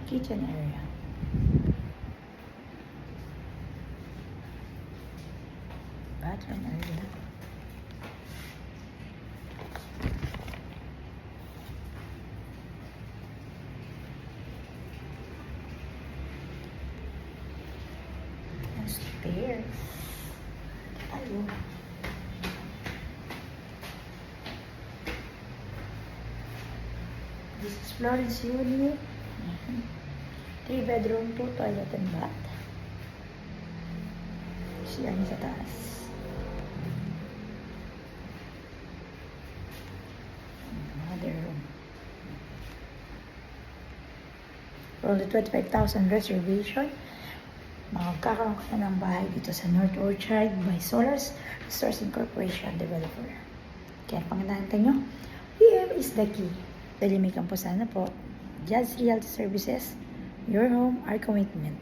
kitchen area. Bathroom area. And stairs. Hello. This is Florence unit. 3-bedroom, 2 toilet and bath. Siya sa taas. Another room. For the 25,000 reservation, magkakaroon ka na ng bahay dito sa North Orchard by Solars Resource Incorporation Developer. Kaya pangalanan nyo, PM is the key. Dalimikan po sana po. Jazz Realty Services, your home, our commitment.